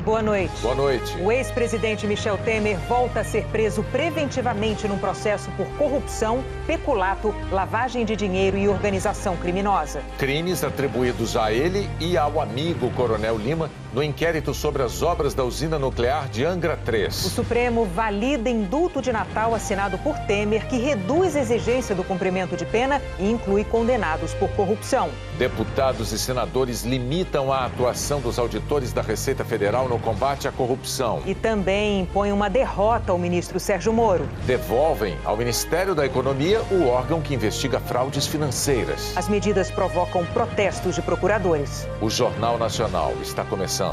boa noite. Boa noite. O ex-presidente Michel Temer volta a ser preso preventivamente num processo por corrupção, peculato, lavagem de dinheiro e organização criminosa. Crimes atribuídos a ele e ao amigo Coronel Lima no inquérito sobre as obras da usina nuclear de Angra 3. O Supremo valida indulto de Natal assinado por Temer, que reduz a exigência do cumprimento de pena e inclui condenados por corrupção. Deputados e senadores limitam a atuação dos auditores da Receita Federal no combate à corrupção. E também impõem uma derrota ao ministro Sérgio Moro. Devolvem ao Ministério da Economia o órgão que investiga fraudes financeiras. As medidas provocam protestos de procuradores. O Jornal Nacional está começando.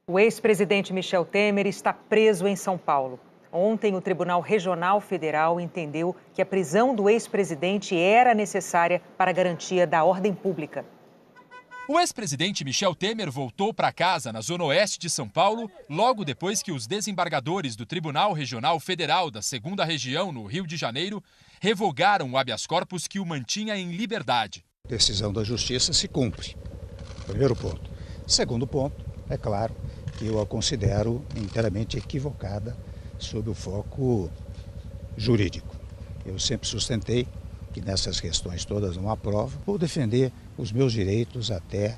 O ex-presidente Michel Temer está preso em São Paulo. Ontem, o Tribunal Regional Federal entendeu que a prisão do ex-presidente era necessária para a garantia da ordem pública. O ex-presidente Michel Temer voltou para casa na zona oeste de São Paulo logo depois que os desembargadores do Tribunal Regional Federal da 2ª Região, no Rio de Janeiro, revogaram o habeas corpus que o mantinha em liberdade. A decisão da Justiça se cumpre. Primeiro ponto. Segundo ponto, é claro que eu a considero inteiramente equivocada sob o foco jurídico. Eu sempre sustentei que nessas questões todas não há prova, vou defender os meus direitos até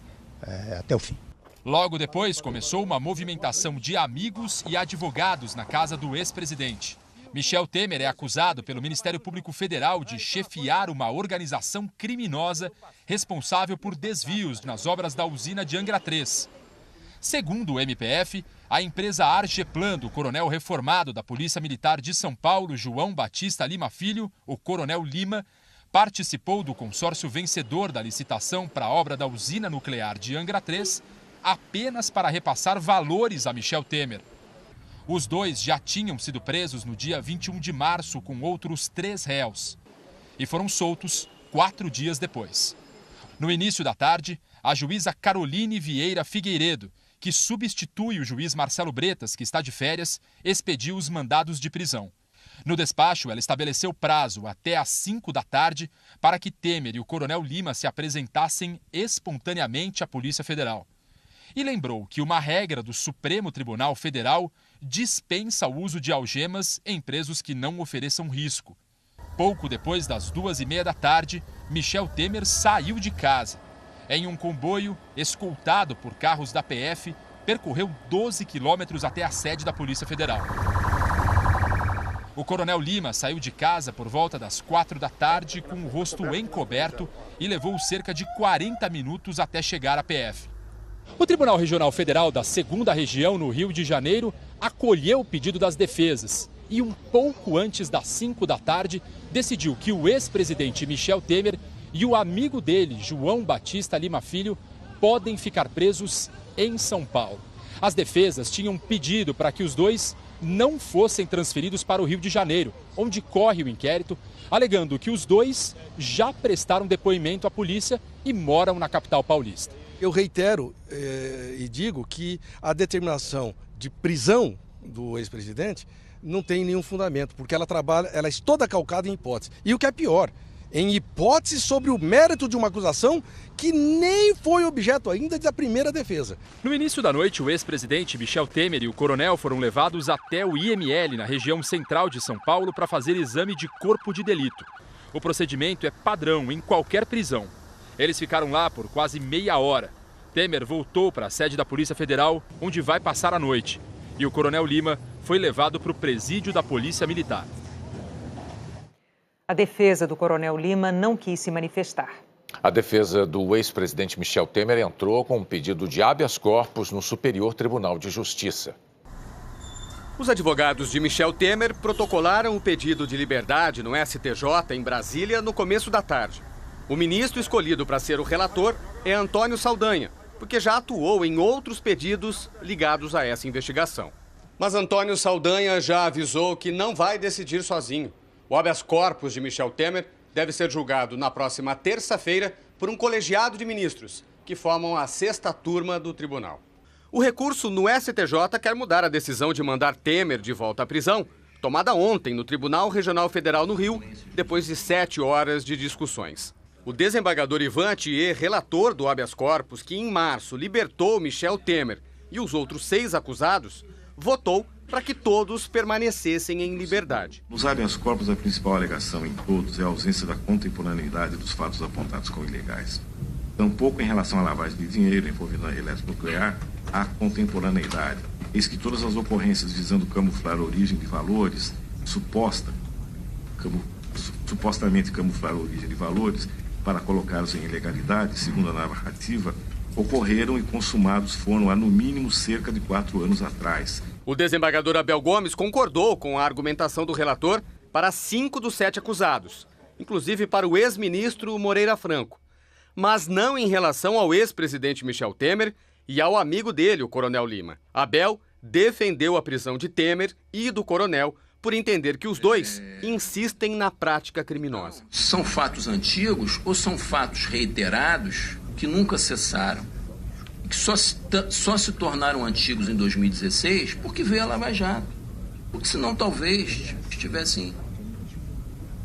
o fim. Logo depois, começou uma movimentação de amigos e advogados na casa do ex-presidente. Michel Temer é acusado pelo Ministério Público Federal de chefiar uma organização criminosa responsável por desvios nas obras da usina de Angra 3. Segundo o MPF, a empresa Argeplan do coronel reformado da Polícia Militar de São Paulo, João Batista Lima Filho, o Coronel Lima, participou do consórcio vencedor da licitação para a obra da usina nuclear de Angra 3 apenas para repassar valores a Michel Temer. Os dois já tinham sido presos no dia 21 de março com outros 3 réus e foram soltos 4 dias depois. No início da tarde, a juíza Caroline Vieira Figueiredo, que substitui o juiz Marcelo Bretas, que está de férias, expediu os mandados de prisão. No despacho, ela estabeleceu prazo até às 5 da tarde para que Temer e o Coronel Lima se apresentassem espontaneamente à Polícia Federal. E lembrou que uma regra do Supremo Tribunal Federal dispensa o uso de algemas em presos que não ofereçam risco. Pouco depois das 2h30 da tarde, Michel Temer saiu de casa. Em um comboio, escoltado por carros da PF, percorreu 12 quilômetros até a sede da Polícia Federal. O Coronel Lima saiu de casa por volta das 4 da tarde com o rosto encoberto e levou cerca de 40 minutos até chegar à PF. O Tribunal Regional Federal da 2ª Região, no Rio de Janeiro, acolheu o pedido das defesas e, um pouco antes das 5 da tarde, decidiu que o ex-presidente Michel Temer e o amigo dele, João Batista Lima Filho, podem ficar presos em São Paulo. As defesas tinham pedido para que os dois não fossem transferidos para o Rio de Janeiro, onde corre o inquérito, alegando que os dois já prestaram depoimento à polícia e moram na capital paulista. Eu reitero e digo que a determinação de prisão do ex-presidente não tem nenhum fundamento, porque ela é toda calcada em hipótese. E o que é pior, em hipótese sobre o mérito de uma acusação que nem foi objeto ainda da primeira defesa. No início da noite, o ex-presidente Michel Temer e o coronel foram levados até o IML, na região central de São Paulo, para fazer exame de corpo de delito. O procedimento é padrão em qualquer prisão. Eles ficaram lá por quase meia hora. Temer voltou para a sede da Polícia Federal, onde vai passar a noite. E o Coronel Lima foi levado para o presídio da Polícia Militar. A defesa do Coronel Lima não quis se manifestar. A defesa do ex-presidente Michel Temer entrou com um pedido de habeas corpus no Superior Tribunal de Justiça. Os advogados de Michel Temer protocolaram o pedido de liberdade no STJ em Brasília no começo da tarde. O ministro escolhido para ser o relator é Antônio Saldanha, porque já atuou em outros pedidos ligados a essa investigação. Mas Antônio Saldanha já avisou que não vai decidir sozinho. O habeas corpus de Michel Temer deve ser julgado na próxima terça-feira por um colegiado de ministros, que formam a 6ª turma do tribunal. O recurso no STJ quer mudar a decisão de mandar Temer de volta à prisão, tomada ontem no Tribunal Regional Federal no Rio, depois de 7 horas de discussões. O desembargador Ivan Attier, relator do habeas corpus, que em março libertou Michel Temer e os outros 6 acusados, votou para que todos permanecessem em liberdade. Nos habeas corpus, a principal alegação em todos é a ausência da contemporaneidade dos fatos apontados como ilegais. Tampouco em relação à lavagem de dinheiro envolvendo a elétrica nuclear, há contemporaneidade. Eis que todas as ocorrências visando camuflar a origem de valores, supostamente camuflar a origem de valores, para colocá-los em ilegalidade, segundo a narrativa, ocorreram e consumados foram há no mínimo cerca de 4 anos atrás. O desembargador Abel Gomes concordou com a argumentação do relator para 5 dos 7 acusados, inclusive para o ex-ministro Moreira Franco, mas não em relação ao ex-presidente Michel Temer e ao amigo dele, o Coronel Lima. Abel defendeu a prisão de Temer e do Coronel por entender que os dois insistem na prática criminosa. São fatos antigos ou são fatos reiterados que nunca cessaram? Que só se tornaram antigos em 2016 porque veio a Lava Jato. Porque senão talvez estivessem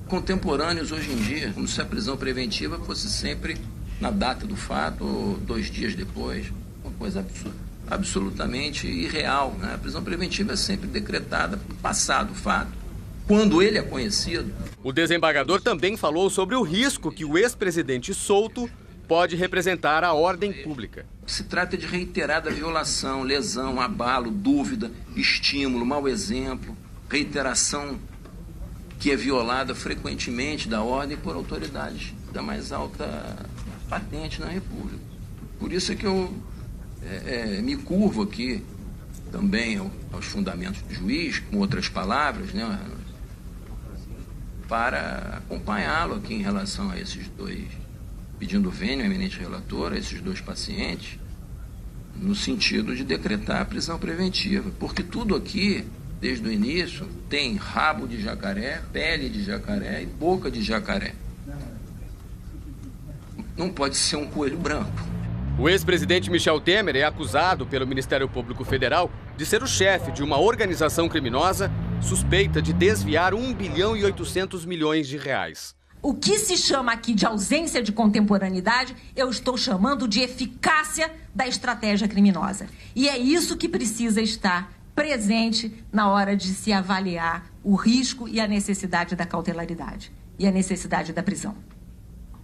contemporâneos hoje em dia, como se a prisão preventiva fosse sempre na data do fato ou 2 dias depois. Uma coisa absolutamente irreal, né? A prisão preventiva é sempre decretada passado o fato, quando ele é conhecido. O desembargador também falou sobre o risco que o ex-presidente solto pode representar à ordem pública. Se trata de reiterada violação, lesão, abalo, dúvida, estímulo, mau exemplo, reiteração que é violada frequentemente da ordem por autoridades da mais alta patente na República. Por isso é que eu me curvo aqui também aos fundamentos do juiz, com outras palavras, né, para acompanhá-lo aqui em relação a esses dois, pedindo vênia, eminente relator, a esses 2 pacientes, no sentido de decretar a prisão preventiva, porque tudo aqui, desde o início, tem rabo de jacaré, pele de jacaré e boca de jacaré. Não pode ser um coelho branco. O ex-presidente Michel Temer é acusado pelo Ministério Público Federal de ser o chefe de uma organização criminosa suspeita de desviar 1 bilhão e 800 milhões de reais. O que se chama aqui de ausência de contemporaneidade, eu estou chamando de eficácia da estratégia criminosa. E é isso que precisa estar presente na hora de se avaliar o risco e a necessidade da cautelaridade e a necessidade da prisão.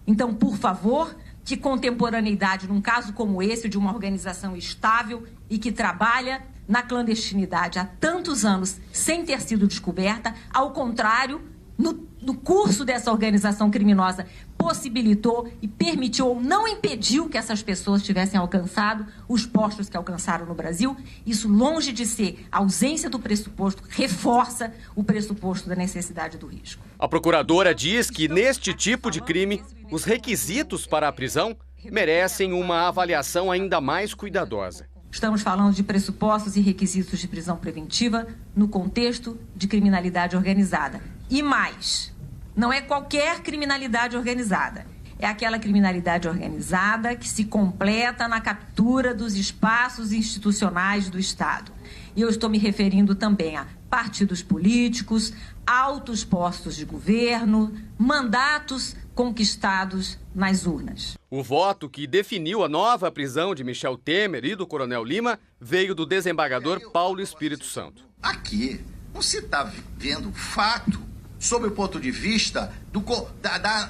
Então, por favor, que contemporaneidade, num caso como esse, de uma organização estável e que trabalha na clandestinidade há tantos anos sem ter sido descoberta, ao contrário, no curso dessa organização criminosa, possibilitou e permitiu ou não impediu que essas pessoas tivessem alcançado os postos que alcançaram no Brasil. Isso, longe de ser a ausência do pressuposto, reforça o pressuposto da necessidade do risco. A procuradora diz que, neste tipo de crime, os requisitos para a prisão merecem uma avaliação ainda mais cuidadosa. Estamos falando de pressupostos e requisitos de prisão preventiva no contexto de criminalidade organizada. E mais, não é qualquer criminalidade organizada. É aquela criminalidade organizada que se completa na captura dos espaços institucionais do Estado. E eu estou me referindo também a partidos políticos, altos postos de governo, mandatos conquistados nas urnas. O voto que definiu a nova prisão de Michel Temer e do Coronel Lima veio do desembargador Paulo Espírito Santo. Aqui não se está vendo fato sob o ponto de vista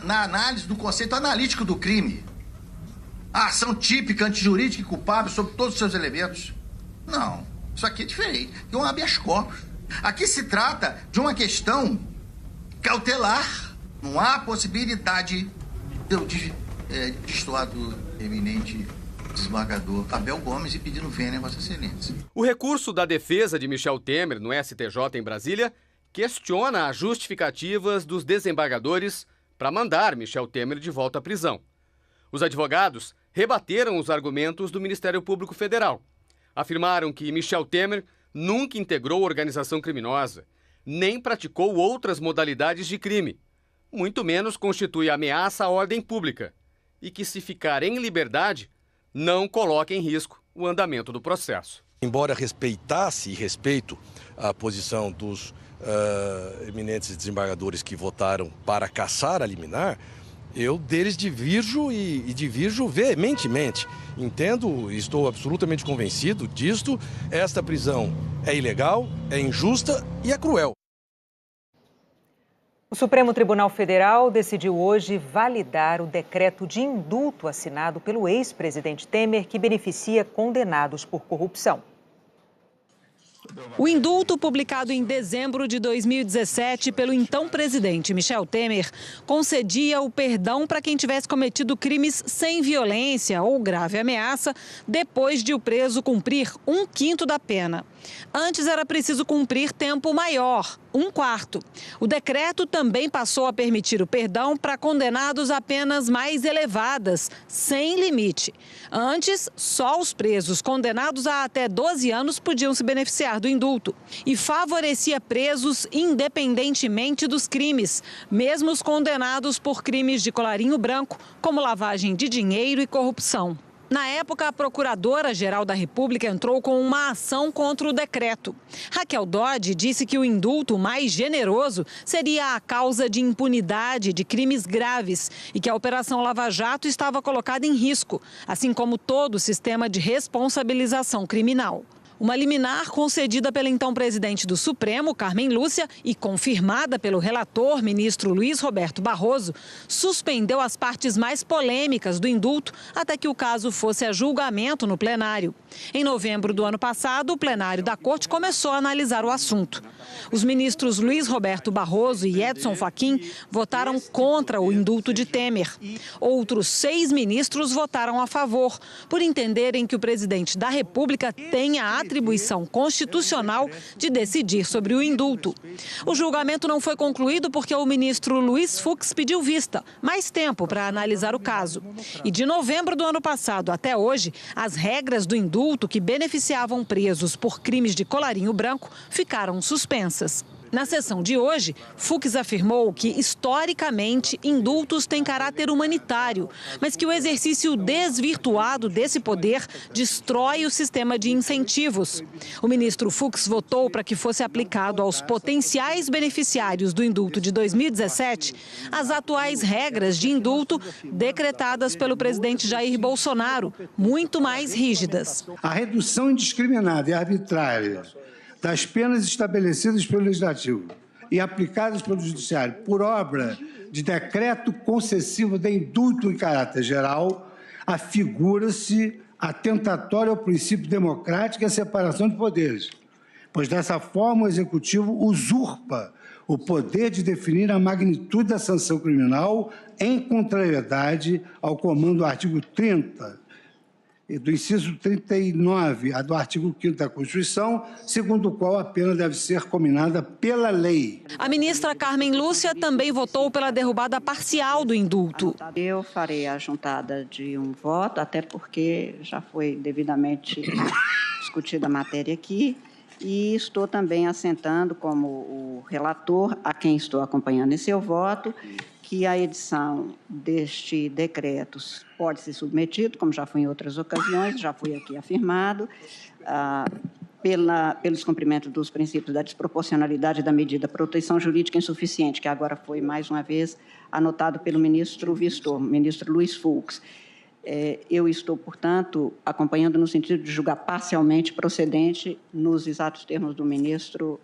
na análise do conceito analítico do crime. A ação típica, antijurídica e culpável sobre todos os seus elementos. Não, isso aqui é diferente. É um habeas corpus. Aqui se trata de uma questão cautelar. Não há possibilidade de destoar do eminente desembargador Abel Gomes e pedindo vênia a Vossa Excelência. O recurso da defesa de Michel Temer no STJ em Brasília questiona as justificativas dos desembargadores para mandar Michel Temer de volta à prisão. Os advogados rebateram os argumentos do Ministério Público Federal. Afirmaram que Michel Temer nunca integrou organização criminosa, nem praticou outras modalidades de crime. muito menos constitui ameaça à ordem pública e que, se ficar em liberdade, não coloca em risco o andamento do processo. Embora respeitasse e respeito a posição dos eminentes desembargadores que votaram para cassar a liminar, eu deles divirjo e divirjo veementemente. Entendo e estou absolutamente convencido disto. Esta prisão é ilegal, é injusta e é cruel. O Supremo Tribunal Federal decidiu hoje validar o decreto de indulto assinado pelo ex-presidente Temer, que beneficia condenados por corrupção. O indulto, publicado em dezembro de 2017 pelo então presidente Michel Temer, concedia o perdão para quem tivesse cometido crimes sem violência ou grave ameaça depois de o preso cumprir 1/5 da pena. Antes era preciso cumprir tempo maior, 1/4. O decreto também passou a permitir o perdão para condenados a penas mais elevadas, sem limite. Antes, só os presos condenados a até 12 anos podiam se beneficiar do indulto. E favorecia presos independentemente dos crimes, mesmo os condenados por crimes de colarinho branco, como lavagem de dinheiro e corrupção. Na época, a Procuradora-Geral da República entrou com uma ação contra o decreto. Raquel Dodge disse que o indulto mais generoso seria a causa de impunidade de crimes graves e que a Operação Lava Jato estava colocada em risco, assim como todo o sistema de responsabilização criminal. Uma liminar concedida pela então presidente do Supremo, Carmen Lúcia, e confirmada pelo relator, ministro Luiz Roberto Barroso, suspendeu as partes mais polêmicas do indulto até que o caso fosse a julgamento no plenário. Em novembro do ano passado, o plenário da Corte começou a analisar o assunto. Os ministros Luiz Roberto Barroso e Edson Fachin votaram contra o indulto de Temer. Outros 6 ministros votaram a favor, por entenderem que o presidente da República tem a atribuição constitucional de decidir sobre o indulto. O julgamento não foi concluído porque o ministro Luiz Fux pediu vista, mais tempo para analisar o caso. E de novembro do ano passado até hoje, as regras do indulto que beneficiavam presos por crimes de colarinho branco ficaram suspensas. Na sessão de hoje, Fux afirmou que, historicamente, indultos têm caráter humanitário, mas que o exercício desvirtuado desse poder destrói o sistema de incentivos. O ministro Fux votou para que fosse aplicado aos potenciais beneficiários do indulto de 2017 as atuais regras de indulto decretadas pelo presidente Jair Bolsonaro, muito mais rígidas. A redução indiscriminada e arbitrária das penas estabelecidas pelo Legislativo e aplicadas pelo Judiciário por obra de decreto concessivo de indulto em caráter geral, afigura-se atentatório ao princípio democrático e à separação de poderes, pois dessa forma o Executivo usurpa o poder de definir a magnitude da sanção criminal em contrariedade ao comando do artigo 30 do inciso 39 do artigo 5º da Constituição, segundo o qual a pena deve ser cominada pela lei. A ministra Carmen Lúcia também votou pela derrubada parcial do indulto. Eu farei a juntada de um voto, até porque já foi devidamente discutida a matéria aqui, e estou também assentando como o relator, a quem estou acompanhando em seu voto, que a edição deste decreto pode ser submetido, como já foi em outras ocasiões, já foi aqui afirmado, pelo descumprimento dos princípios da desproporcionalidade da medida proteção jurídica insuficiente, que agora foi, mais uma vez, anotado pelo ministro Vistor, ministro Luiz Fux. Eu estou, portanto, acompanhando no sentido de julgar parcialmente procedente nos exatos termos do ministro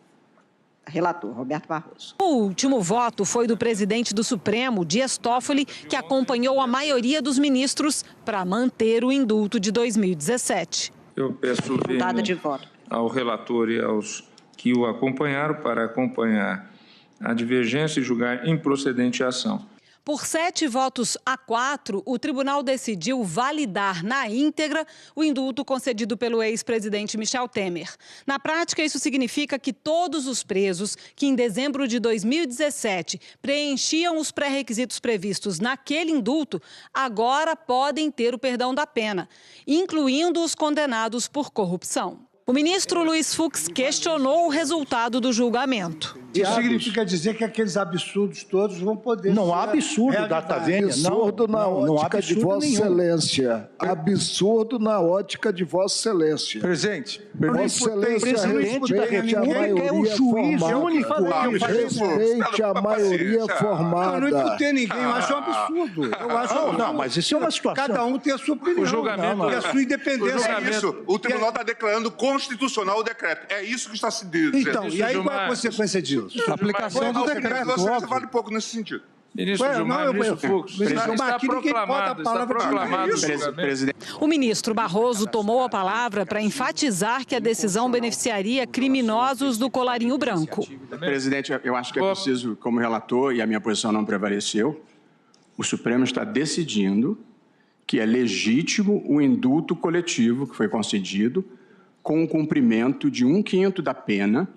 relator, Roberto Barroso. O último voto foi do presidente do Supremo, Dias Toffoli, que acompanhou a maioria dos ministros para manter o indulto de 2017. Eu peço ao relator e aos que o acompanharam para acompanhar a divergência e julgar improcedente a ação. Por 7 votos a 4, o tribunal decidiu validar na íntegra o indulto concedido pelo ex-presidente Michel Temer. Na prática, isso significa que todos os presos que em dezembro de 2017 preenchiam os pré-requisitos previstos naquele indulto, agora podem ter o perdão da pena, incluindo os condenados por corrupção. O ministro Luiz Fux questionou o resultado do julgamento. Isso significa dizer que aqueles absurdos todos vão poder... Não há absurdo, Data Vênia. Absurdo na ótica de Vossa Excelência. Absurdo na ótica de Vossa Excelência. Presidente, Vossa Excelência respeite a maioria formada. Respeite a maioria formada. Eu não imputei ninguém, eu acho um absurdo. Eu acho não, mas isso é uma situação... Cada um tem a sua opinião. O julgamento... E a sua independência. É isso. O tribunal está declarando constitucional o decreto. É isso que está se dizendo. Então, e aí qual é a consequência disso? A aplicação do decreto. Você vale pouco nesse sentido. Ministro Gilmar, ministro Fux, está proclamado, presidente. O ministro Barroso tomou a palavra para enfatizar que a decisão beneficiaria criminosos do colarinho branco. Presidente, eu acho que é preciso, como relator, e a minha posição não prevaleceu, o Supremo está decidindo que é legítimo o indulto coletivo que foi concedido com o cumprimento de 1/5 da pena,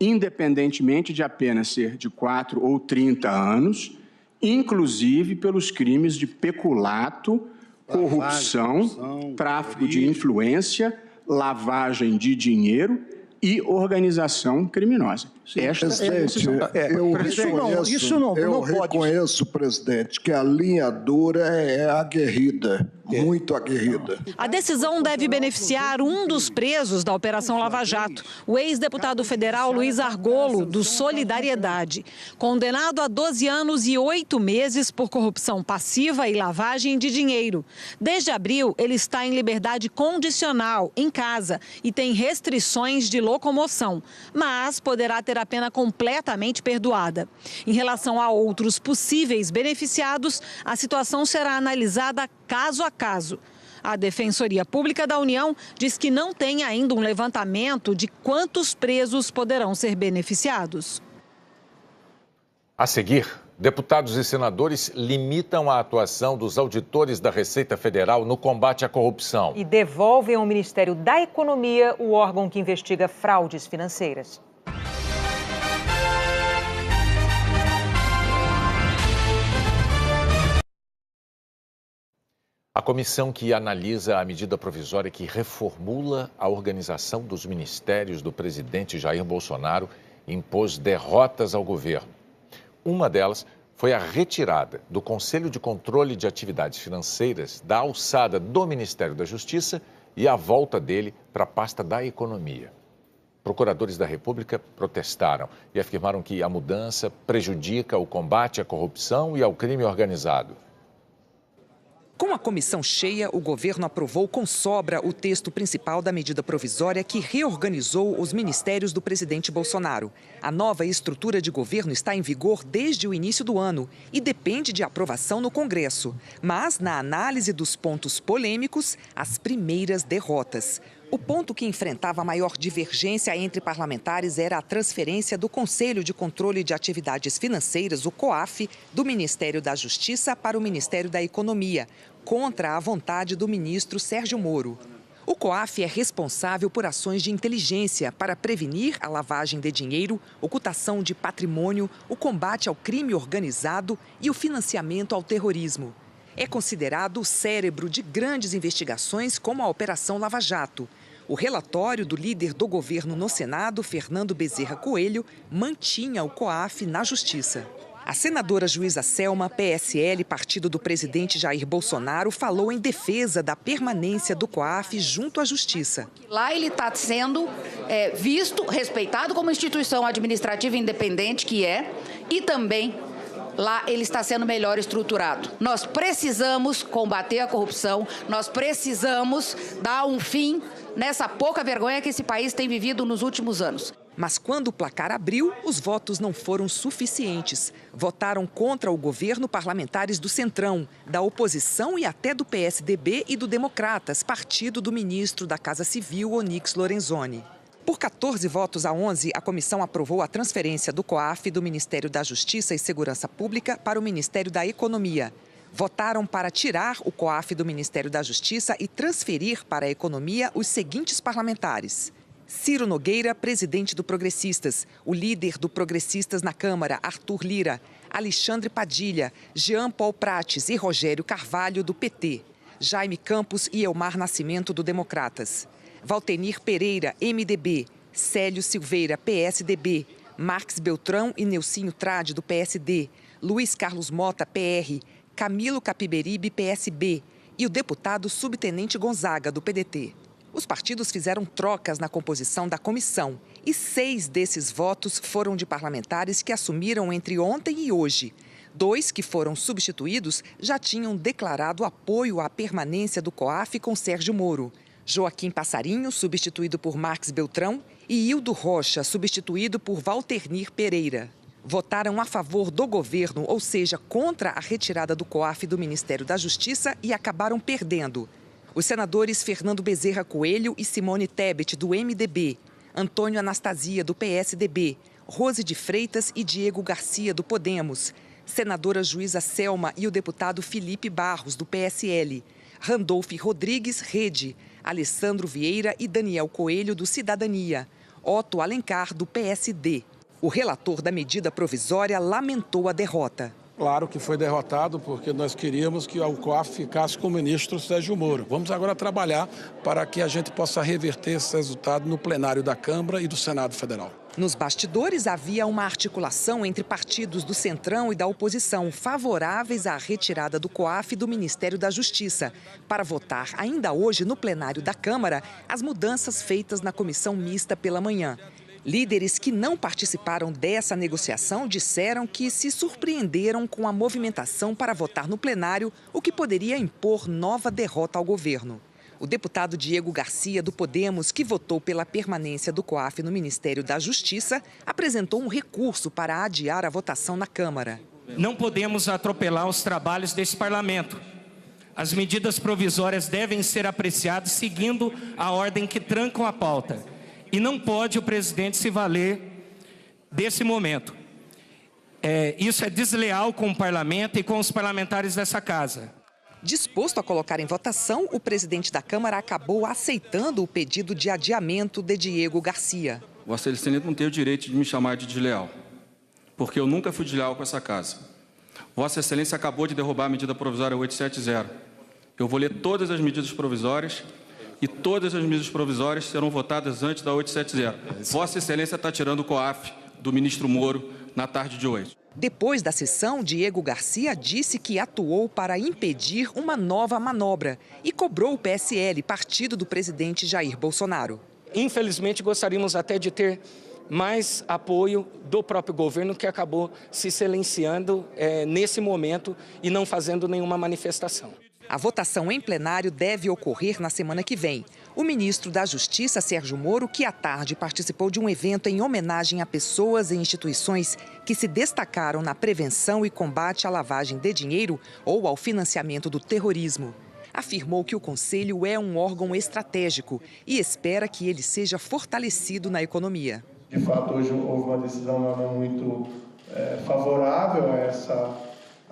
independentemente de a pena ser de 4 ou 30 anos, inclusive pelos crimes de peculato, corrupção, tráfico de influência, lavagem de dinheiro e organização criminosa. Presidente, eu reconheço, presidente, que a linha dura é aguerrida, muito aguerrida. A decisão deve beneficiar um dos presos da Operação Lava Jato, o ex-deputado federal Luiz Argolo, do Solidariedade, condenado a 12 anos e 8 meses por corrupção passiva e lavagem de dinheiro. Desde abril, ele está em liberdade condicional, em casa, e tem restrições de locomoção, mas poderá ter a pena completamente perdoada. Em relação a outros possíveis beneficiados, a situação será analisada caso a caso. A Defensoria Pública da União diz que não tem ainda um levantamento de quantos presos poderão ser beneficiados. A seguir, deputados e senadores limitam a atuação dos auditores da Receita Federal no combate à corrupção. E devolvem ao Ministério da Economia o órgão que investiga fraudes financeiras. A comissão que analisa a medida provisória que reformula a organização dos ministérios do presidente Jair Bolsonaro impôs derrotas ao governo. Uma delas foi a retirada do Conselho de Controle de Atividades Financeiras da alçada do Ministério da Justiça e a volta dele para a pasta da Economia. Procuradores da República protestaram e afirmaram que a mudança prejudica o combate à corrupção e ao crime organizado. Com a comissão cheia, o governo aprovou com sobra o texto principal da medida provisória que reorganizou os ministérios do presidente Bolsonaro. A nova estrutura de governo está em vigor desde o início do ano e depende de aprovação no Congresso. Mas, na análise dos pontos polêmicos, as primeiras derrotas. O ponto que enfrentava maior divergência entre parlamentares era a transferência do Conselho de Controle de Atividades Financeiras, o COAF, do Ministério da Justiça para o Ministério da Economia, contra a vontade do ministro Sérgio Moro. O COAF é responsável por ações de inteligência para prevenir a lavagem de dinheiro, ocultação de patrimônio, o combate ao crime organizado e o financiamento ao terrorismo. É considerado o cérebro de grandes investigações como a Operação Lava Jato. O relatório do líder do governo no Senado, Fernando Bezerra Coelho, mantinha o COAF na Justiça. A senadora Juíza Selma, PSL, partido do presidente Jair Bolsonaro, falou em defesa da permanência do COAF junto à Justiça. Lá ele está sendo visto, respeitado como instituição administrativa independente que é, e também lá ele está sendo melhor estruturado. Nós precisamos combater a corrupção, nós precisamos dar um fim nessa pouca vergonha que esse país tem vivido nos últimos anos. Mas quando o placar abriu, os votos não foram suficientes. Votaram contra o governo parlamentares do Centrão, da oposição e até do PSDB e do Democratas, partido do ministro da Casa Civil, Onyx Lorenzoni. Por 14 votos a 11, a comissão aprovou a transferência do COAF do Ministério da Justiça e Segurança Pública para o Ministério da Economia. Votaram para tirar o COAF do Ministério da Justiça e transferir para a Economia os seguintes parlamentares: Ciro Nogueira, presidente do Progressistas, o líder do Progressistas na Câmara, Arthur Lira, Alexandre Padilha, Jean Paul Prates e Rogério Carvalho, do PT, Jaime Campos e Elmar Nascimento, do Democratas. Valtenir Pereira, MDB, Célio Silveira, PSDB, Marques Beltrão e Neucinho Trade, do PSD, Luiz Carlos Mota, PR, Camilo Capiberibe, PSB e o deputado Subtenente Gonzaga, do PDT. Os partidos fizeram trocas na composição da comissão e 6 desses votos foram de parlamentares que assumiram entre ontem e hoje. 2 que foram substituídos já tinham declarado apoio à permanência do COAF com Sérgio Moro. Joaquim Passarinho, substituído por Marques Beltrão, e Hildo Rocha, substituído por Valtenir Pereira. Votaram a favor do governo, ou seja, contra a retirada do COAF do Ministério da Justiça e acabaram perdendo. Os senadores Fernando Bezerra Coelho e Simone Tebet, do MDB, Antônio Anastasia, do PSDB, Rose de Freitas e Diego Garcia, do Podemos, senadora juíza Selma e o deputado Felipe Barros, do PSL, Randolfo Rodrigues, Rede, Alessandro Vieira e Daniel Coelho, do Cidadania, Otto Alencar, do PSD. O relator da medida provisória lamentou a derrota. Claro que foi derrotado porque nós queríamos que o COAF ficasse com o ministro Sérgio Moro. Vamos agora trabalhar para que a gente possa reverter esse resultado no plenário da Câmara e do Senado Federal. Nos bastidores, havia uma articulação entre partidos do Centrão e da oposição favoráveis à retirada do COAF do Ministério da Justiça, para votar ainda hoje no plenário da Câmara as mudanças feitas na comissão mista pela manhã. Líderes que não participaram dessa negociação disseram que se surpreenderam com a movimentação para votar no plenário, o que poderia impor nova derrota ao governo. O deputado Diego Garcia, do Podemos, que votou pela permanência do COAF no Ministério da Justiça, apresentou um recurso para adiar a votação na Câmara. Não podemos atropelar os trabalhos deste parlamento. As medidas provisórias devem ser apreciadas seguindo a ordem que trancam a pauta. E não pode o presidente se valer desse momento. Isso é desleal com o parlamento e com os parlamentares dessa casa. Disposto a colocar em votação, o presidente da Câmara acabou aceitando o pedido de adiamento de Diego Garcia. Vossa Excelência não tem o direito de me chamar de desleal, porque eu nunca fui desleal com essa casa. Vossa Excelência acabou de derrubar a medida provisória 870. Eu vou ler todas as medidas provisórias e todas as medidas provisórias serão votadas antes da 870. Vossa Excelência está tirando o COAF do ministro Moro na tarde de hoje. Depois da sessão, Diego Garcia disse que atuou para impedir uma nova manobra e cobrou o PSL, partido do presidente Jair Bolsonaro. Infelizmente, gostaríamos até de ter mais apoio do próprio governo, que acabou se silenciando nesse momento e não fazendo nenhuma manifestação. A votação em plenário deve ocorrer na semana que vem. O ministro da Justiça, Sérgio Moro, que à tarde participou de um evento em homenagem a pessoas e instituições que se destacaram na prevenção e combate à lavagem de dinheiro ou ao financiamento do terrorismo, afirmou que o Conselho é um órgão estratégico e espera que ele seja fortalecido na economia. De fato, hoje houve uma decisão não muito favorável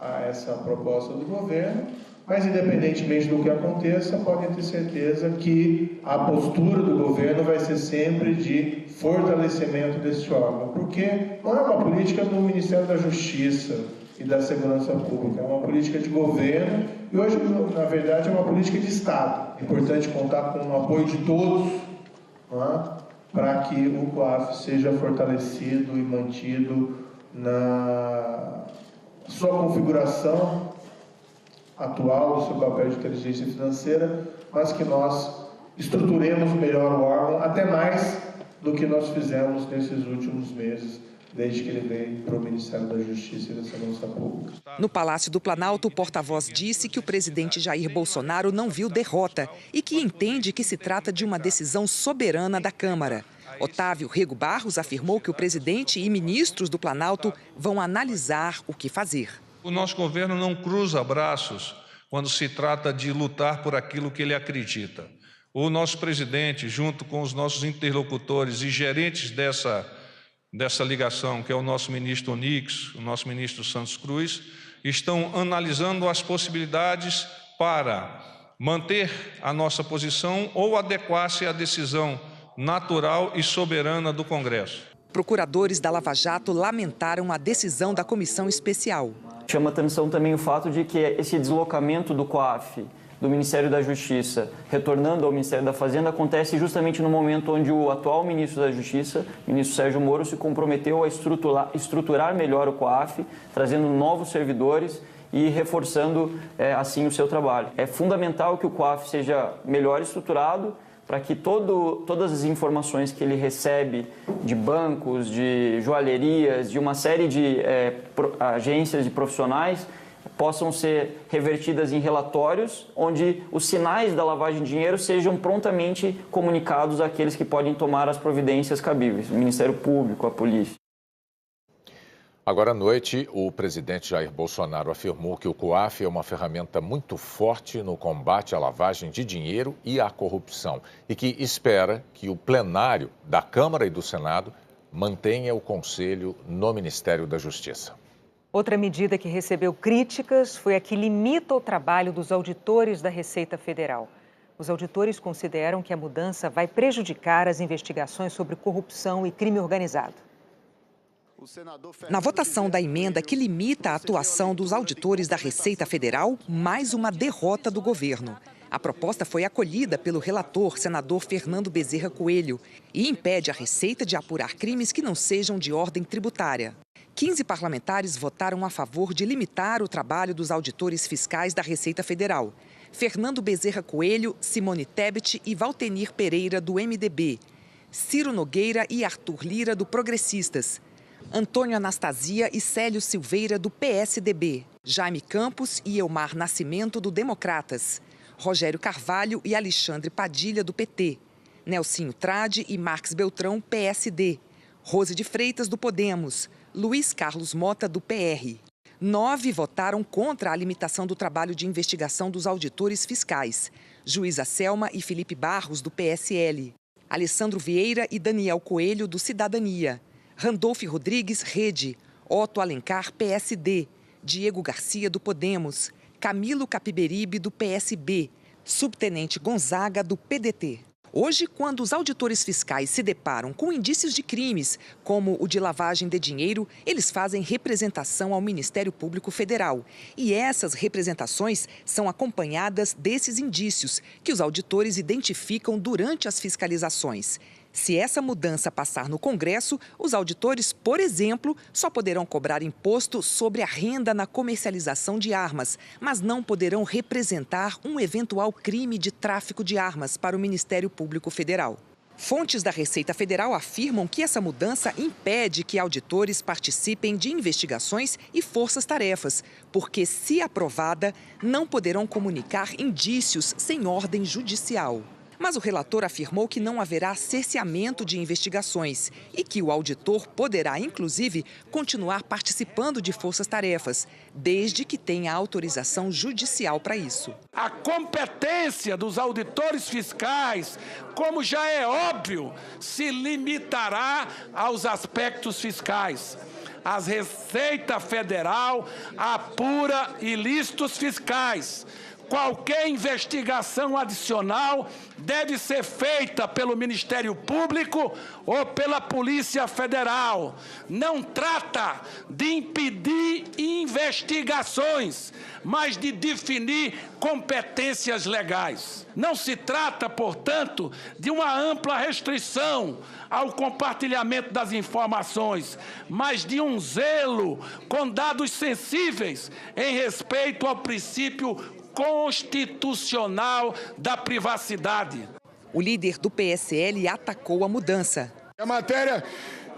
a essa proposta do governo. Mas, independentemente do que aconteça, podem ter certeza que a postura do governo vai ser sempre de fortalecimento desse órgão, porque não é uma política do Ministério da Justiça e da Segurança Pública, é uma política de governo e hoje, na verdade, é uma política de Estado. É importante contar com o apoio de todos, para que o COAF seja fortalecido e mantido na sua configuração atual do seu papel de inteligência financeira, mas que nós estruturemos melhor o órgão, até mais do que nós fizemos nesses últimos meses, desde que ele veio para o Ministério da Justiça e da Segurança Pública. No Palácio do Planalto, o porta-voz disse que o presidente Jair Bolsonaro não viu derrota e que entende que se trata de uma decisão soberana da Câmara. Otávio Rego Barros afirmou que o presidente e ministros do Planalto vão analisar o que fazer. O nosso governo não cruza braços quando se trata de lutar por aquilo que ele acredita. O nosso presidente, junto com os nossos interlocutores e gerentes dessa ligação, que é o nosso ministro Onix, o nosso ministro Santos Cruz, estão analisando as possibilidades para manter a nossa posição ou adequar-se à decisão natural e soberana do Congresso. Procuradores da Lava Jato lamentaram a decisão da comissão especial. Chama atenção também o fato de que esse deslocamento do COAF do Ministério da Justiça retornando ao Ministério da Fazenda acontece justamente no momento onde o atual ministro da Justiça, ministro Sérgio Moro, se comprometeu a estruturar melhor o COAF, trazendo novos servidores e reforçando assim o seu trabalho. É fundamental que o COAF seja melhor estruturado para que todas as informações que ele recebe de bancos, de joalherias, de uma série de agências de profissionais possam ser revertidas em relatórios onde os sinais da lavagem de dinheiro sejam prontamente comunicados àqueles que podem tomar as providências cabíveis, o Ministério Público, a polícia. Agora à noite, o presidente Jair Bolsonaro afirmou que o COAF é uma ferramenta muito forte no combate à lavagem de dinheiro e à corrupção e que espera que o plenário da Câmara e do Senado mantenha o conselho no Ministério da Justiça. Outra medida que recebeu críticas foi a que limita o trabalho dos auditores da Receita Federal. Os auditores consideram que a mudança vai prejudicar as investigações sobre corrupção e crime organizado. Na votação da emenda que limita a atuação dos auditores da Receita Federal, mais uma derrota do governo. A proposta foi acolhida pelo relator, senador Fernando Bezerra Coelho, e impede a Receita de apurar crimes que não sejam de ordem tributária. 15 parlamentares votaram a favor de limitar o trabalho dos auditores fiscais da Receita Federal. Fernando Bezerra Coelho, Simone Tebet e Valtenir Pereira, do MDB. Ciro Nogueira e Arthur Lira, do Progressistas. Antônio Anastasia e Célio Silveira, do PSDB. Jaime Campos e Elmar Nascimento, do Democratas. Rogério Carvalho e Alexandre Padilha, do PT. Nelsinho Trade e Marques Beltrão, PSD. Rose de Freitas, do Podemos. Luiz Carlos Mota, do PR. 9 votaram contra a limitação do trabalho de investigação dos auditores fiscais. Juíza Selma e Felipe Barros, do PSL. Alessandro Vieira e Daniel Coelho, do Cidadania. Randolfo Rodrigues, Rede. Otto Alencar, PSD. Diego Garcia, do Podemos. Camilo Capiberibe, do PSB. Subtenente Gonzaga, do PDT. Hoje, quando os auditores fiscais se deparam com indícios de crimes, como o de lavagem de dinheiro, eles fazem representação ao Ministério Público Federal. E essas representações são acompanhadas desses indícios, que os auditores identificam durante as fiscalizações. Se essa mudança passar no Congresso, os auditores, por exemplo, só poderão cobrar imposto sobre a renda na comercialização de armas, mas não poderão representar um eventual crime de tráfico de armas para o Ministério Público Federal. Fontes da Receita Federal afirmam que essa mudança impede que auditores participem de investigações e forças-tarefas, porque, se aprovada, não poderão comunicar indícios sem ordem judicial. Mas o relator afirmou que não haverá cerceamento de investigações e que o auditor poderá, inclusive, continuar participando de forças-tarefas, desde que tenha autorização judicial para isso. A competência dos auditores fiscais, como já é óbvio, se limitará aos aspectos fiscais. A Receita Federal apura ilícitos fiscais. Qualquer investigação adicional deve ser feita pelo Ministério Público ou pela Polícia Federal. Não trata de impedir investigações, mas de definir competências legais. Não se trata, portanto, de uma ampla restrição ao compartilhamento das informações, mas de um zelo com dados sensíveis em respeito ao princípio constitucional da privacidade. O líder do PSL atacou a mudança. A matéria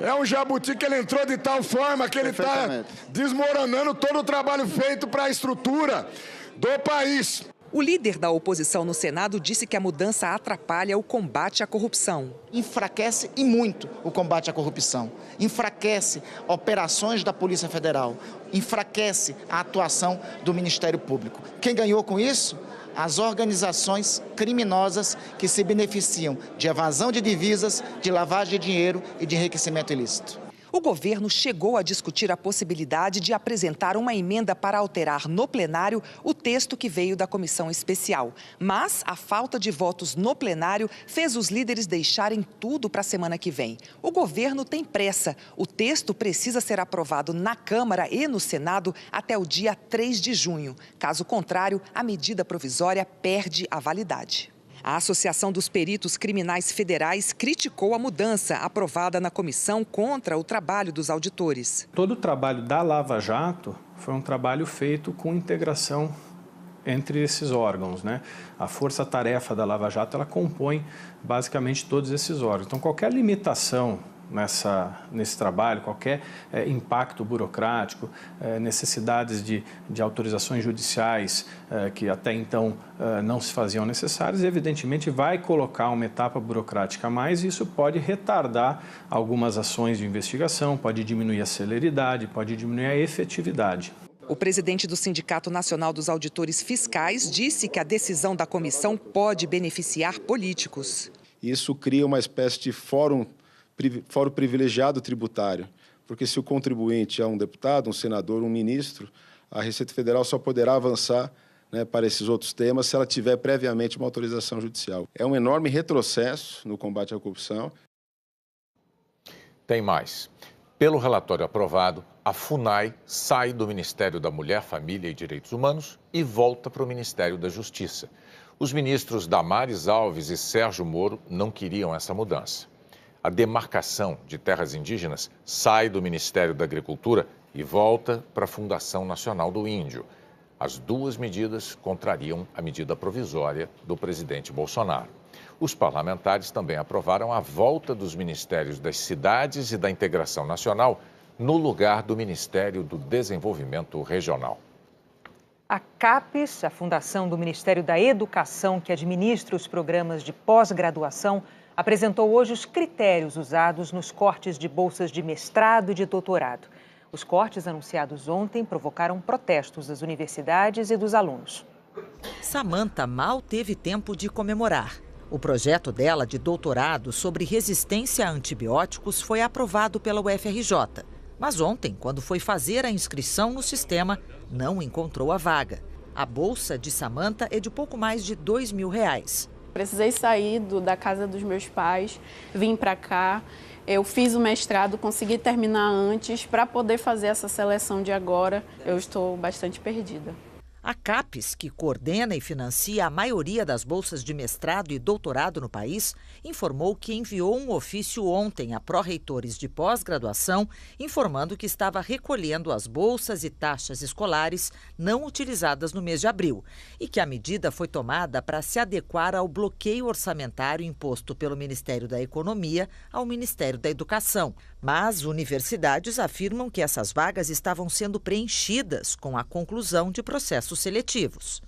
é um jabuti que ele entrou de tal forma que ele está desmoronando todo o trabalho feito para a estrutura do país. O líder da oposição no Senado disse que a mudança atrapalha o combate à corrupção. Enfraquece e muito o combate à corrupção. Enfraquece operações da Polícia Federal. Enfraquece a atuação do Ministério Público. Quem ganhou com isso? As organizações criminosas que se beneficiam de evasão de divisas, de lavagem de dinheiro e de enriquecimento ilícito. O governo chegou a discutir a possibilidade de apresentar uma emenda para alterar no plenário o texto que veio da comissão especial. Mas a falta de votos no plenário fez os líderes deixarem tudo para a semana que vem. O governo tem pressa. O texto precisa ser aprovado na Câmara e no Senado até o dia 3 de junho. Caso contrário, a medida provisória perde a validade. A Associação dos Peritos Criminais Federais criticou a mudança aprovada na comissão contra o trabalho dos auditores. Todo o trabalho da Lava Jato foi um trabalho feito com integração entre esses órgãos, né? A força-tarefa da Lava Jato, ela compõe basicamente todos esses órgãos. Então, qualquer limitação nesse trabalho, qualquer impacto burocrático, necessidades de autorizações judiciais que até então não se faziam necessárias, evidentemente vai colocar uma etapa burocrática a mais e isso pode retardar algumas ações de investigação, pode diminuir a celeridade, pode diminuir a efetividade. O presidente do Sindicato Nacional dos Auditores Fiscais disse que a decisão da comissão pode beneficiar políticos. Isso cria uma espécie de fórum privilegiado tributário, porque se o contribuinte é um deputado, um senador, um ministro, a Receita Federal só poderá avançar, né, para esses outros temas se ela tiver previamente uma autorização judicial. É um enorme retrocesso no combate à corrupção. Tem mais. Pelo relatório aprovado, a FUNAI sai do Ministério da Mulher, Família e Direitos Humanos e volta para o Ministério da Justiça. Os ministros Damares Alves e Sérgio Moro não queriam essa mudança. A demarcação de terras indígenas sai do Ministério da Agricultura e volta para a Fundação Nacional do Índio. As duas medidas contrariam a medida provisória do presidente Bolsonaro. Os parlamentares também aprovaram a volta dos Ministérios das Cidades e da Integração Nacional no lugar do Ministério do Desenvolvimento Regional. A CAPES, a Fundação do Ministério da Educação, que administra os programas de pós-graduação, apresentou hoje os critérios usados nos cortes de bolsas de mestrado e de doutorado. Os cortes anunciados ontem provocaram protestos das universidades e dos alunos. Samanta mal teve tempo de comemorar. O projeto dela de doutorado sobre resistência a antibióticos foi aprovado pela UFRJ. Mas ontem, quando foi fazer a inscrição no sistema, não encontrou a vaga. A bolsa de Samanta é de pouco mais de R$2.000. Precisei sair da casa dos meus pais, vim para cá, eu fiz o mestrado, consegui terminar antes para poder fazer essa seleção de agora. Eu estou bastante perdida. A CAPES, que coordena e financia a maioria das bolsas de mestrado e doutorado no país, informou que enviou um ofício ontem a pró-reitores de pós-graduação, informando que estava recolhendo as bolsas e taxas escolares não utilizadas no mês de abril e que a medida foi tomada para se adequar ao bloqueio orçamentário imposto pelo Ministério da Economia ao Ministério da Educação. Mas universidades afirmam que essas vagas estavam sendo preenchidas com a conclusão de processos seletivos.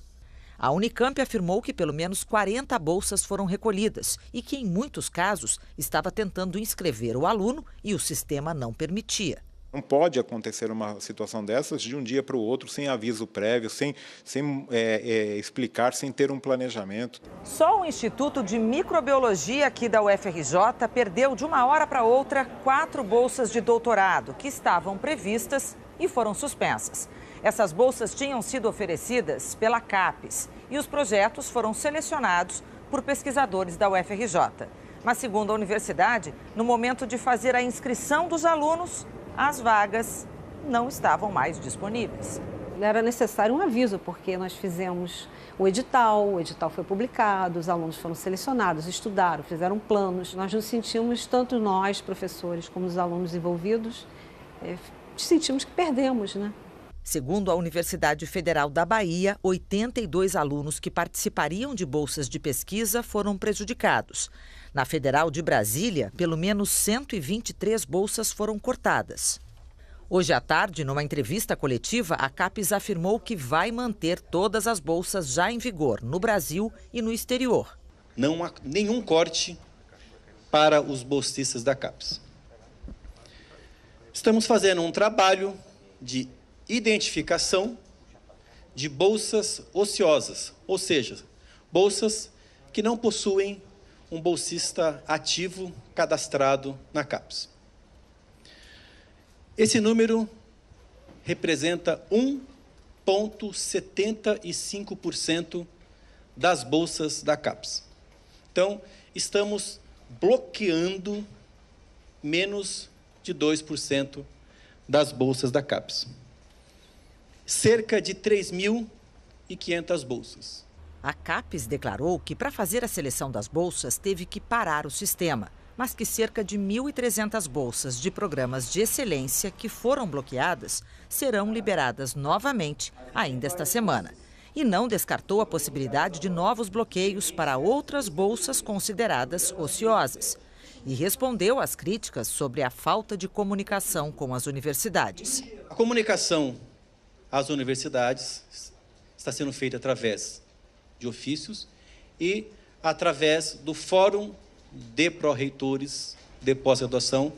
A Unicamp afirmou que pelo menos 40 bolsas foram recolhidas e que, em muitos casos, estava tentando inscrever o aluno e o sistema não permitia. Não pode acontecer uma situação dessas de um dia para o outro, sem aviso prévio, sem explicar, sem ter um planejamento. Só o Instituto de Microbiologia aqui da UFRJ perdeu de uma hora para outra 4 bolsas de doutorado que estavam previstas e foram suspensas. Essas bolsas tinham sido oferecidas pela CAPES e os projetos foram selecionados por pesquisadores da UFRJ. Mas, segundo a universidade, no momento de fazer a inscrição dos alunos, as vagas não estavam mais disponíveis. Era necessário um aviso, porque nós fizemos o edital foi publicado, os alunos foram selecionados, estudaram, fizeram planos. Nós nos sentimos, tanto nós, professores, como os alunos envolvidos, sentimos que perdemos, né? Segundo a Universidade Federal da Bahia, 82 alunos que participariam de bolsas de pesquisa foram prejudicados. Na Federal de Brasília, pelo menos 123 bolsas foram cortadas. Hoje à tarde, numa entrevista coletiva, a CAPES afirmou que vai manter todas as bolsas já em vigor no Brasil e no exterior. Não há nenhum corte para os bolsistas da CAPES. Estamos fazendo um trabalho de identificação de bolsas ociosas, ou seja, bolsas que não possuem um bolsista ativo cadastrado na CAPES. Esse número representa 1,75% das bolsas da CAPES. Então, estamos bloqueando menos de 2% das bolsas da CAPES. Cerca de 3.500 bolsas. A CAPES declarou que, para fazer a seleção das bolsas, teve que parar o sistema, mas que cerca de 1.300 bolsas de programas de excelência que foram bloqueadas serão liberadas novamente ainda esta semana. E não descartou a possibilidade de novos bloqueios para outras bolsas consideradas ociosas. E respondeu às críticas sobre a falta de comunicação com as universidades. A comunicação às universidades está sendo feita através de ofícios e através do Fórum de Pró-Reitores de Pós-Graduação,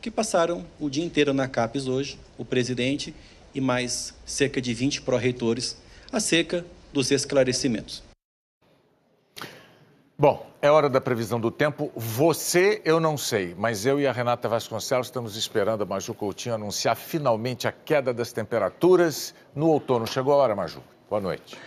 que passaram o dia inteiro na CAPES hoje, o presidente e mais cerca de 20 pró-reitores, acerca dos esclarecimentos. Bom, é hora da previsão do tempo. Você, eu não sei, mas eu e a Renata Vasconcelos estamos esperando a Maju Coutinho anunciar finalmente a queda das temperaturas no outono. Chegou a hora, Maju. Boa noite.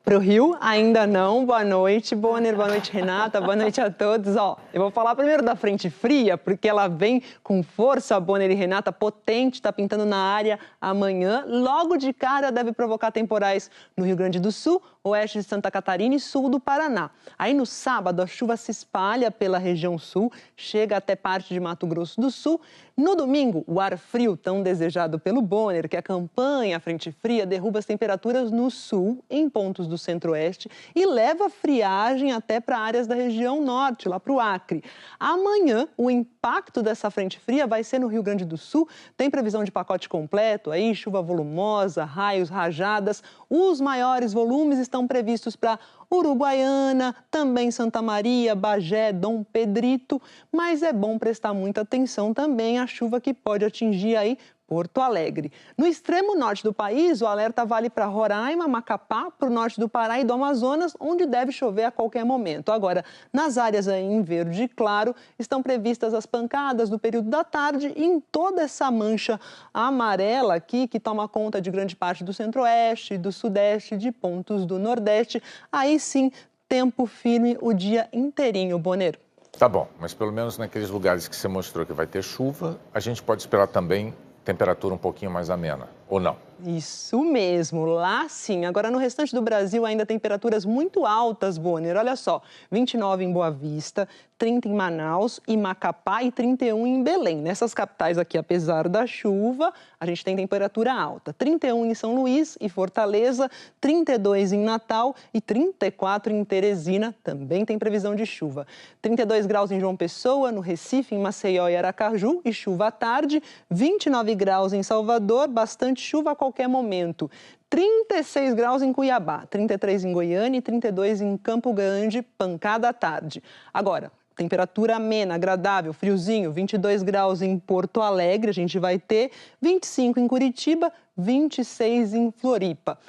Para o Rio, ainda não. Boa noite, Bonner. Boa noite, Renata. Boa noite a todos. Eu vou falar primeiro da frente fria, porque ela vem com força, Bonner e Renata, potente, está pintando na área amanhã. Logo de cara deve provocar temporais no Rio Grande do Sul, oeste de Santa Catarina e sul do Paraná. Aí no sábado a chuva se espalha pela região sul, chega até parte de Mato Grosso do Sul. No domingo, o ar frio, tão desejado pelo Bonner, que acompanha a frente fria, derruba as temperaturas no sul, em pontos do centro-oeste, e leva friagem até para áreas da região norte, lá para o Acre. Amanhã, o impacto dessa frente fria vai ser no Rio Grande do Sul. Tem previsão de pacote completo, aí chuva volumosa, raios, rajadas. Os maiores volumes estão previstos para Uruguaiana, também Santa Maria, Bagé, Dom Pedrito, mas é bom prestar muita atenção também à chuva que pode atingir aí Porto Alegre. No extremo norte do país, o alerta vale para Roraima, Macapá, para o norte do Pará e do Amazonas, onde deve chover a qualquer momento. Agora, nas áreas aí em verde claro, estão previstas as pancadas no período da tarde e em toda essa mancha amarela aqui, que toma conta de grande parte do centro-oeste, do sudeste, de pontos do nordeste. Aí sim, tempo firme o dia inteirinho, Bonner. Tá bom, mas pelo menos naqueles lugares que você mostrou que vai ter chuva, a gente pode esperar também temperatura um pouquinho mais amena, ou não? Isso mesmo, lá sim. Agora, no restante do Brasil, ainda temperaturas muito altas, Bonner. Olha só, 29 em Boa Vista, 30 em Manaus e Macapá e 31 em Belém. Nessas capitais aqui, apesar da chuva, a gente tem temperatura alta. 31 em São Luís e Fortaleza, 32 em Natal e 34 em Teresina. Também tem previsão de chuva. 32 graus em João Pessoa, no Recife, em Maceió e Aracaju e chuva à tarde. 29 graus em Salvador, bastante chuva a qualquer momento. 36 graus em Cuiabá, 33 em Goiânia e 32 em Campo Grande, pancada à tarde. Agora, temperatura amena, agradável, friozinho, 22 graus em Porto Alegre, a gente vai ter 25 em Curitiba, 26 em Floripa.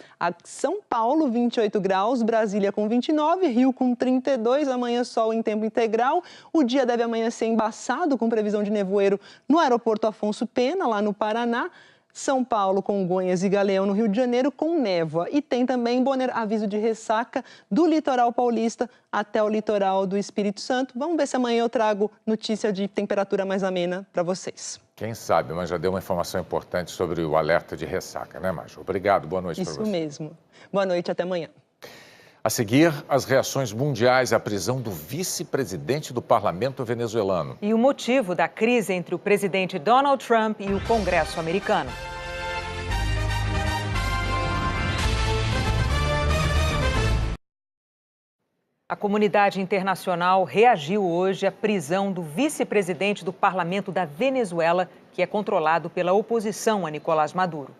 São Paulo, 28 graus, Brasília com 29, Rio com 32, amanhã sol em tempo integral. O dia deve amanhecer embaçado, com previsão de nevoeiro no aeroporto Afonso Pena, lá no Paraná. São Paulo, Congonhas e Galeão, no Rio de Janeiro, com névoa. E tem também, Bonner, aviso de ressaca do litoral paulista até o litoral do Espírito Santo. Vamos ver se amanhã eu trago notícia de temperatura mais amena para vocês. Quem sabe, mas já deu uma informação importante sobre o alerta de ressaca, né, Maju? Obrigado, boa noite para você. Isso mesmo. Boa noite, até amanhã. A seguir, as reações mundiais à prisão do vice-presidente do parlamento venezuelano. E o motivo da crise entre o presidente Donald Trump e o Congresso americano. A comunidade internacional reagiu hoje à prisão do vice-presidente do parlamento da Venezuela, que é controlado pela oposição a Nicolás Maduro.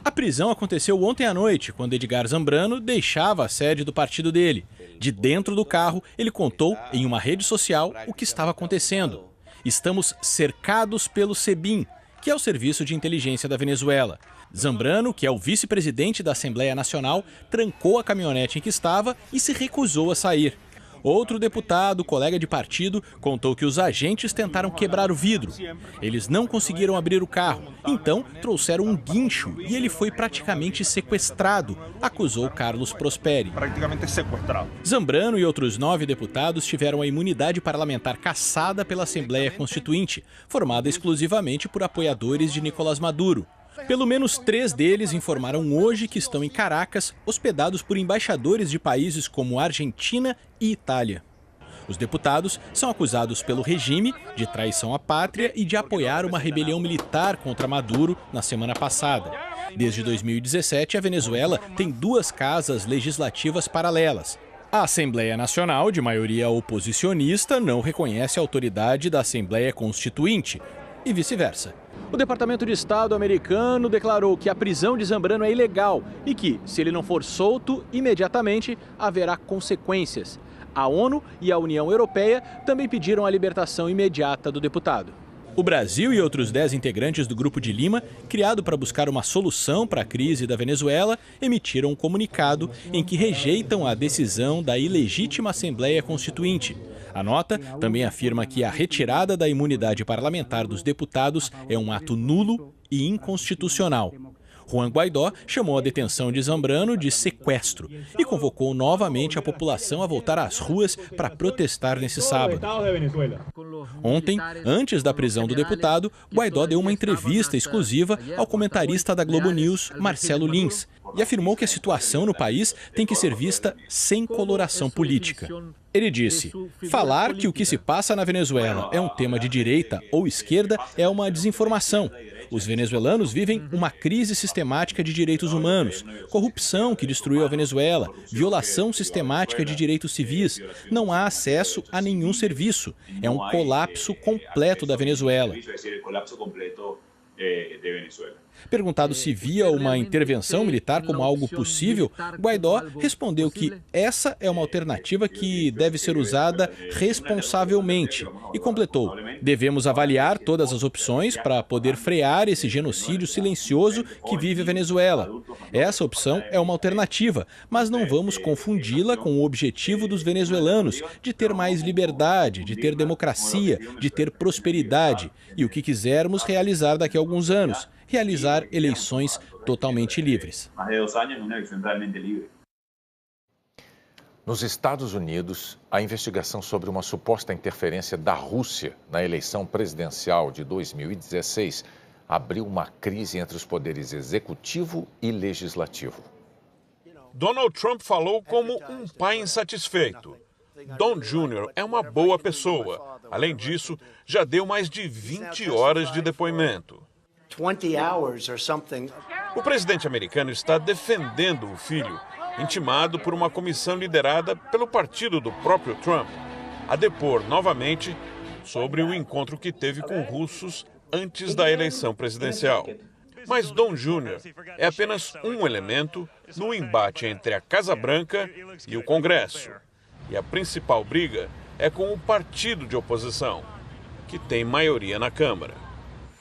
A prisão aconteceu ontem à noite, quando Edgar Zambrano deixava a sede do partido dele. De dentro do carro, ele contou em uma rede social o que estava acontecendo. Estamos cercados pelo SEBIN, que é o Serviço de Inteligência da Venezuela. Zambrano, que é o vice-presidente da Assembleia Nacional, trancou a caminhonete em que estava e se recusou a sair. Outro deputado, colega de partido, contou que os agentes tentaram quebrar o vidro. Eles não conseguiram abrir o carro, então trouxeram um guincho e ele foi praticamente sequestrado, acusou Carlos Prosperi. Praticamente sequestrado. Zambrano e outros 9 deputados tiveram a imunidade parlamentar cassada pela Assembleia Constituinte, formada exclusivamente por apoiadores de Nicolás Maduro. Pelo menos 3 deles informaram hoje que estão em Caracas, hospedados por embaixadores de países como Argentina e Itália. Os deputados são acusados pelo regime de traição à pátria e de apoiar uma rebelião militar contra Maduro na semana passada. Desde 2017, a Venezuela tem 2 casas legislativas paralelas. A Assembleia Nacional, de maioria oposicionista, não reconhece a autoridade da Assembleia Constituinte e vice-versa. O Departamento de Estado americano declarou que a prisão de Zambrano é ilegal e que, se ele não for solto imediatamente, haverá consequências. A ONU e a União Europeia também pediram a libertação imediata do deputado. O Brasil e outros 10 integrantes do Grupo de Lima, criado para buscar uma solução para a crise da Venezuela, emitiram um comunicado em que rejeitam a decisão da ilegítima Assembleia Constituinte. A nota também afirma que a retirada da imunidade parlamentar dos deputados é um ato nulo e inconstitucional. Juan Guaidó chamou a detenção de Zambrano de sequestro e convocou novamente a população a voltar às ruas para protestar nesse sábado. Ontem, antes da prisão do deputado, Guaidó deu uma entrevista exclusiva ao comentarista da Globo News, Marcelo Lins, e afirmou que a situação no país tem que ser vista sem coloração política. Ele disse: falar que o que se passa na Venezuela é um tema de direita ou esquerda é uma desinformação. Os venezuelanos vivem uma crise sistemática de direitos humanos, corrupção que destruiu a Venezuela, violação sistemática de direitos civis, não há acesso a nenhum serviço. É um colapso completo da Venezuela. Perguntado se via uma intervenção militar como algo possível, Guaidó respondeu que essa é uma alternativa que deve ser usada responsavelmente e completou: devemos avaliar todas as opções para poder frear esse genocídio silencioso que vive a Venezuela. Essa opção é uma alternativa, mas não vamos confundi-la com o objetivo dos venezuelanos de ter mais liberdade, de ter democracia, de ter prosperidade e o que quisermos realizar daqui a alguns anos. Realizar eleições totalmente livres. Nos Estados Unidos, a investigação sobre uma suposta interferência da Rússia na eleição presidencial de 2016 abriu uma crise entre os poderes executivo e legislativo. Donald Trump falou como um pai insatisfeito. Don Jr. é uma boa pessoa. Além disso, já deu mais de 20 horas de depoimento. O presidente americano está defendendo o filho, intimado por uma comissão liderada pelo partido do próprio Trump, a depor novamente sobre o encontro que teve com russos antes da eleição presidencial. Mas Don Jr. é apenas um elemento no embate entre a Casa Branca e o Congresso. E a principal briga é com o partido de oposição, que tem maioria na Câmara.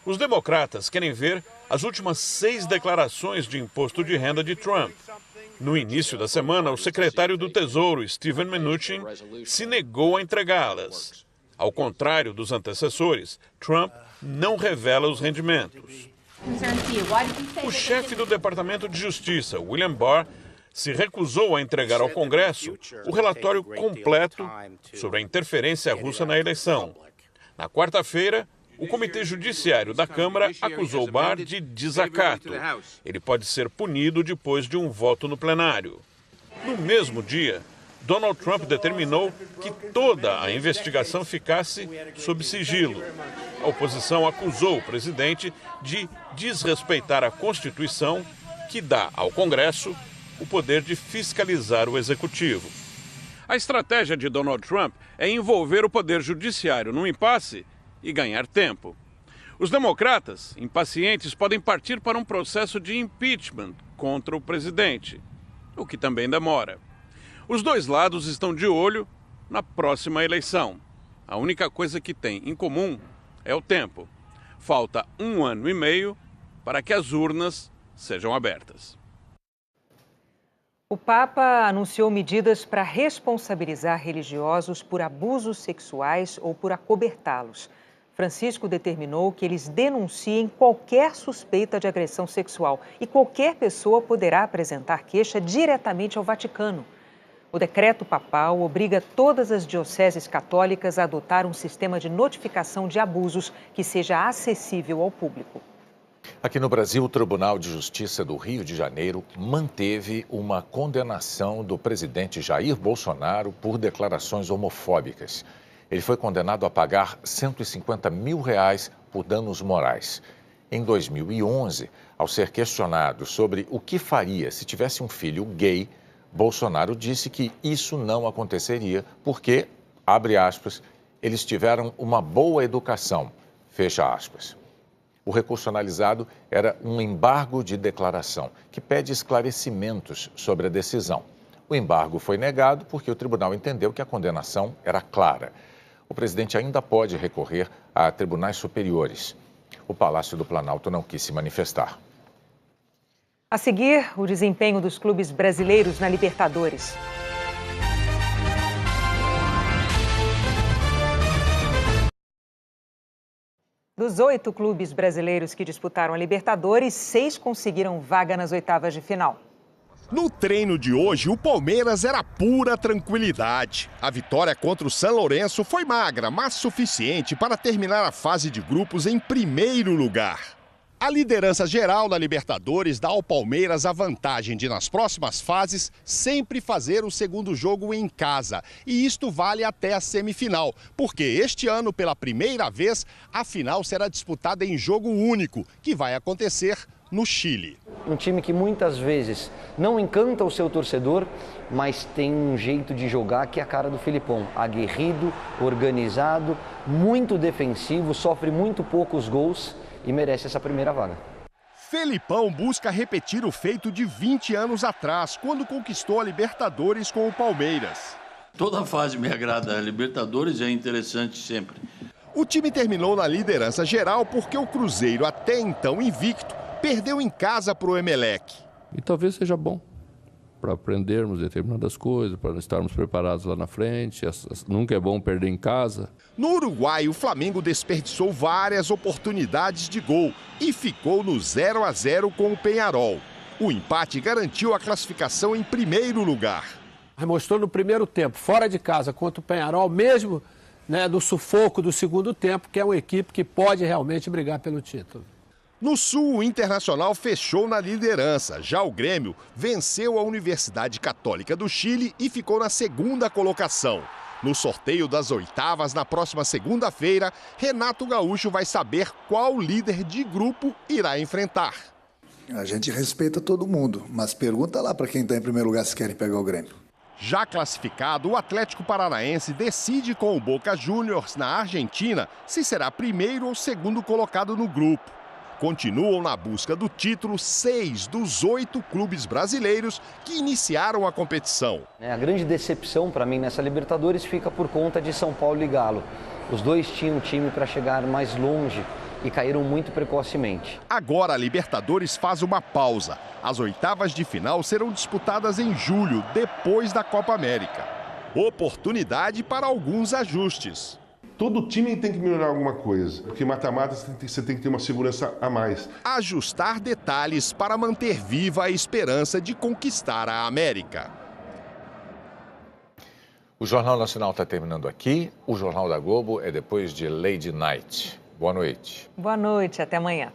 Os democratas querem ver as últimas 6 declarações de imposto de renda de Trump. No início da semana, o secretário do Tesouro, Steven Mnuchin, se negou a entregá-las. Ao contrário dos antecessores, Trump não revela os rendimentos. O chefe do Departamento de Justiça, William Barr, se recusou a entregar ao Congresso o relatório completo sobre a interferência russa na eleição. Na quarta-feira, o Comitê Judiciário da Câmara acusou Barr de desacato. Ele pode ser punido depois de um voto no plenário. No mesmo dia, Donald Trump determinou que toda a investigação ficasse sob sigilo. A oposição acusou o presidente de desrespeitar a Constituição, que dá ao Congresso o poder de fiscalizar o executivo. A estratégia de Donald Trump é envolver o poder judiciário num impasse e ganhar tempo. Os democratas, impacientes, podem partir para um processo de impeachment contra o presidente, o que também demora. Os dois lados estão de olho na próxima eleição. A única coisa que tem em comum é o tempo. Falta 1 ano e meio para que as urnas sejam abertas. O Papa anunciou medidas para responsabilizar religiosos por abusos sexuais ou por acobertá-los. Francisco determinou que eles denunciem qualquer suspeita de agressão sexual e qualquer pessoa poderá apresentar queixa diretamente ao Vaticano. O decreto papal obriga todas as dioceses católicas a adotar um sistema de notificação de abusos que seja acessível ao público. Aqui no Brasil, o Tribunal de Justiça do Rio de Janeiro manteve uma condenação do presidente Jair Bolsonaro por declarações homofóbicas. Ele foi condenado a pagar R$150 mil por danos morais. Em 2011, ao ser questionado sobre o que faria se tivesse um filho gay, Bolsonaro disse que isso não aconteceria porque, abre aspas, eles tiveram uma boa educação, fecha aspas. O recurso analisado era um embargo de declaração, que pede esclarecimentos sobre a decisão. O embargo foi negado porque o tribunal entendeu que a condenação era clara. O presidente ainda pode recorrer a tribunais superiores. O Palácio do Planalto não quis se manifestar. A seguir, o desempenho dos clubes brasileiros na Libertadores. Dos 8 clubes brasileiros que disputaram a Libertadores, 6 conseguiram vaga nas oitavas de final. No treino de hoje, o Palmeiras era pura tranquilidade. A vitória contra o São Lourenço foi magra, mas suficiente para terminar a fase de grupos em primeiro lugar. A liderança geral da Libertadores dá ao Palmeiras a vantagem de, nas próximas fases, sempre fazer o segundo jogo em casa. E isto vale até a semifinal, porque este ano, pela primeira vez, a final será disputada em jogo único, que vai acontecer no Chile. Um time que muitas vezes não encanta o seu torcedor, mas tem um jeito de jogar que é a cara do Filipão. Aguerrido, organizado, muito defensivo, sofre muito poucos gols e merece essa primeira vaga. Felipão busca repetir o feito de 20 anos atrás, quando conquistou a Libertadores com o Palmeiras. Toda fase me agrada, a Libertadores é interessante sempre. O time terminou na liderança geral porque o Cruzeiro, até então invicto, perdeu em casa para o Emelec. E talvez seja bom para aprendermos determinadas coisas, para estarmos preparados lá na frente. Nunca é bom perder em casa. No Uruguai, o Flamengo desperdiçou várias oportunidades de gol e ficou no 0-0 com o Peñarol. O empate garantiu a classificação em primeiro lugar. Mostrou no primeiro tempo, fora de casa, contra o Peñarol, mesmo do sufoco do segundo tempo, que é uma equipe que pode realmente brigar pelo título. No Sul, o Internacional fechou na liderança. Já o Grêmio venceu a Universidade Católica do Chile e ficou na segunda colocação. No sorteio das oitavas, na próxima segunda-feira, Renato Gaúcho vai saber qual líder de grupo irá enfrentar. A gente respeita todo mundo, mas pergunta lá para quem está em primeiro lugar se querem pegar o Grêmio. Já classificado, o Atlético Paranaense decide com o Boca Juniors, na Argentina, se será primeiro ou segundo colocado no grupo. Continuam na busca do título 6 dos 8 clubes brasileiros que iniciaram a competição. A grande decepção para mim nessa Libertadores fica por conta de São Paulo e Galo. Os dois tinham time para chegar mais longe e caíram muito precocemente. Agora a Libertadores faz uma pausa. As oitavas de final serão disputadas em julho, depois da Copa América. Oportunidade para alguns ajustes. Todo time tem que melhorar alguma coisa, porque mata-mata você tem que ter uma segurança a mais. Ajustar detalhes para manter viva a esperança de conquistar a América. O Jornal Nacional está terminando aqui. O Jornal da Globo é depois de Lady Night. Boa noite. Boa noite, até amanhã.